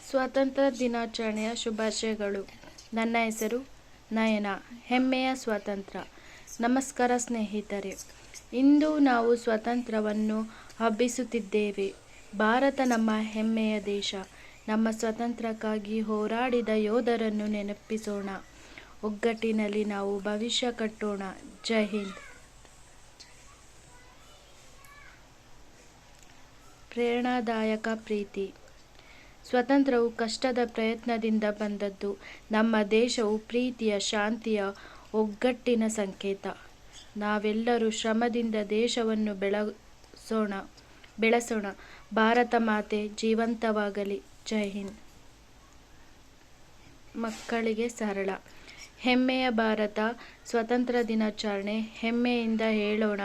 ಸ್ವಾತಂತ್ರ್ಯ ದಿನಾಚರಣೆಯ ಶುಭಾಶಯಗಳು. ನನ್ನ ಹೆಸರು ನಯನ. ಹೆಮ್ಮೆಯ ಸ್ವಾತಂತ್ರ್ಯ. ನಮಸ್ಕಾರ ಸ್ನೇಹಿತರೆ. ಇಂದು ನಾವು ಸ್ವಾತಂತ್ರ್ಯವನ್ನು ಹಬ್ಬಿಸುತ್ತಿದ್ದೇವೆ. ಭಾರತ ನಮ್ಮ ಹೆಮ್ಮೆಯ ದೇಶ. ನಮ್ಮ ಸ್ವಾತಂತ್ರ್ಯಕ್ಕಾಗಿ ಹೋರಾಡಿದ ಯೋಧರನ್ನು ನೆನಪಿಸೋಣ. ಒಗ್ಗಟ್ಟಿನಲ್ಲಿ ನಾವು ಭವಿಷ್ಯ ಕಟ್ಟೋಣ. ಜೈ ಹಿಂದ್. ಪ್ರೇರಣಾದಾಯಕ ಪ್ರೀತಿ. ಸ್ವಾತಂತ್ರ್ಯವು ಕಷ್ಟದ ಪ್ರಯತ್ನದಿಂದ ಬಂದದ್ದು. ನಮ್ಮ ದೇಶವು ಪ್ರೀತಿಯ, ಶಾಂತಿಯ, ಒಗ್ಗಟ್ಟಿನ ಸಂಕೇತ. ನಾವೆಲ್ಲರೂ ಶ್ರಮದಿಂದ ದೇಶವನ್ನು ಬೆಳೆಸೋಣ. ಭಾರತ ಮಾತೆ ಜೀವಂತವಾಗಲಿ. ಜೈ ಹಿಂದ್. ಮಕ್ಕಳಿಗೆ ಸರಳ. ಹೆಮ್ಮೆಯ ಭಾರತ. ಸ್ವಾತಂತ್ರ್ಯ ದಿನಾಚರಣೆ. ಹೆಮ್ಮೆಯಿಂದ ಹೇಳೋಣ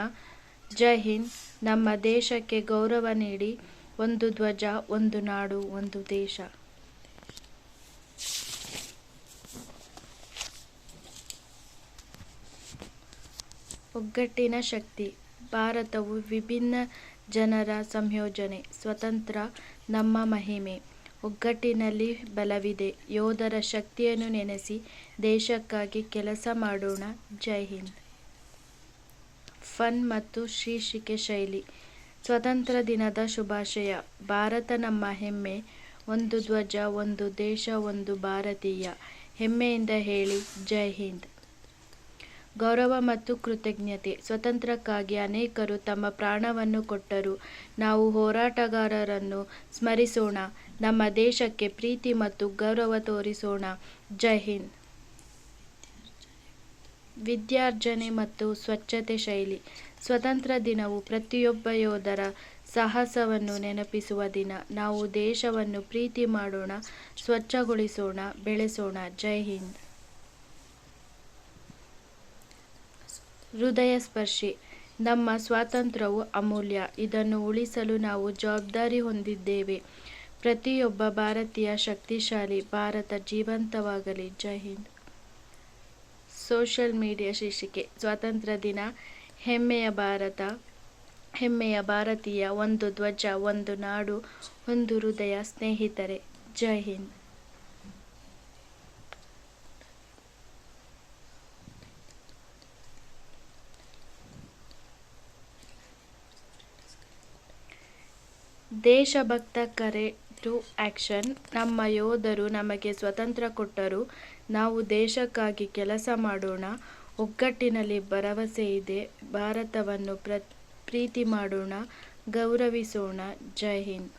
ಜೈ ಹಿಂದ್. ನಮ್ಮ ದೇಶಕ್ಕೆ ಗೌರವ ನೀಡಿ. ಒಂದು ಧ್ವಜ, ಒಂದು ನಾಡು, ಒಂದು ದೇಶ. ಒಗ್ಗಟ್ಟಿನ ಶಕ್ತಿ. ಭಾರತವು ವಿಭಿನ್ನ ಜನರ ಸಂಯೋಜನೆ. ಸ್ವತಂತ್ರ ನಮ್ಮ ಮಹಿಮೆ. ಒಗ್ಗಟ್ಟಿನಲ್ಲಿ ಬಲವಿದೆ. ಯೋಧರ ಶಕ್ತಿಯನ್ನು ನೆನೆಸಿ ದೇಶಕ್ಕಾಗಿ ಕೆಲಸ ಮಾಡೋಣ. ಜೈ ಹಿಂದ್. ಫನ್ ಮತ್ತು ಶೀರ್ಷಿಕೆ ಶೈಲಿ. ಸ್ವಾತಂತ್ರ್ಯ ದಿನದ ಶುಭಾಶಯ. ಭಾರತ ನಮ್ಮ ಹೆಮ್ಮೆ. ಒಂದು ಧ್ವಜ, ಒಂದು ದೇಶ, ಒಂದು ಭಾರತೀಯ. ಹೆಮ್ಮೆಯಿಂದ ಹೇಳಿ ಜೈ ಹಿಂದ್. ಗೌರವ ಮತ್ತು ಕೃತಜ್ಞತೆ. ಸ್ವಾತಂತ್ರ್ಯಕ್ಕಾಗಿ ಅನೇಕರು ತಮ್ಮ ಪ್ರಾಣವನ್ನು ಕೊಟ್ಟರು. ನಾವು ಹೋರಾಟಗಾರರನ್ನು ಸ್ಮರಿಸೋಣ. ನಮ್ಮ ದೇಶಕ್ಕೆ ಪ್ರೀತಿ ಮತ್ತು ಗೌರವ ತೋರಿಸೋಣ. ಜೈ ಹಿಂದ್. ವಿದ್ಯಾರ್ಜನೆ ಮತ್ತು ಸ್ವಚ್ಛತೆ ಶೈಲಿ. ಸ್ವಾತಂತ್ರ್ಯ ದಿನವು ಪ್ರತಿಯೊಬ್ಬ ಯೋಧರ ಸಾಹಸವನ್ನು ನೆನಪಿಸುವ ದಿನ. ನಾವು ದೇಶವನ್ನು ಪ್ರೀತಿ ಮಾಡೋಣ, ಸ್ವಚ್ಛಗೊಳಿಸೋಣ, ಬೆಳೆಸೋಣ. ಜೈ ಹಿಂದ್. ಹೃದಯ ಸ್ಪರ್ಶಿ. ನಮ್ಮ ಸ್ವಾತಂತ್ರ್ಯವು ಅಮೂಲ್ಯ. ಇದನ್ನು ಉಳಿಸಲು ನಾವು ಜವಾಬ್ದಾರಿ ಹೊಂದಿದ್ದೇವೆ. ಪ್ರತಿಯೊಬ್ಬ ಭಾರತೀಯ ಶಕ್ತಿಶಾಲಿ. ಭಾರತ ಜೀವಂತವಾಗಲಿ. ಜೈ ಹಿಂದ್. ಸೋಷಿಯಲ್ ಮೀಡಿಯಾ ಶೀರ್ಷಿಕೆ. ಸ್ವಾತಂತ್ರ್ಯ ದಿನ. ಹೆಮ್ಮೆಯ ಭಾರತ, ಹೆಮ್ಮೆಯ ಭಾರತೀಯ. ಒಂದು ಧ್ವಜ, ಒಂದು ನಾಡು, ಒಂದು ಹೃದಯ. ಸ್ನೇಹಿತರೆ, ಜೈ ಹಿಂದ್. ದೇಶಭಕ್ತ ಕರೆ ಟು ಆಕ್ಷನ್. ನಮ್ಮ ಯೋಧರು ನಮಗೆ ಸ್ವಾತಂತ್ರ್ಯ ಕೊಟ್ಟರು. ನಾವು ದೇಶಕ್ಕಾಗಿ ಕೆಲಸ ಮಾಡೋಣ. ಒಗ್ಗಟ್ಟಿನಲ್ಲಿ ಭರವಸೆ ಇದೆ. ಭಾರತವನ್ನು ಪ್ರೀತಿ ಮಾಡೋಣ, ಗೌರವಿಸೋಣ. ಜೈ ಹಿಂದ್.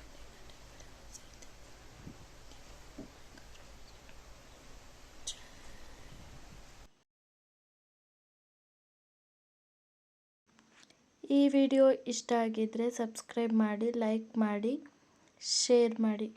ಈ ವಿಡಿಯೋ ಇಷ್ಟ ಆಗಿದ್ರೆ ಸಬ್ಸ್ಕ್ರೈಬ್ ಮಾಡಿ, ಲೈಕ್ ಮಾಡಿ, ಶೇರ್ ಮಾಡಿ.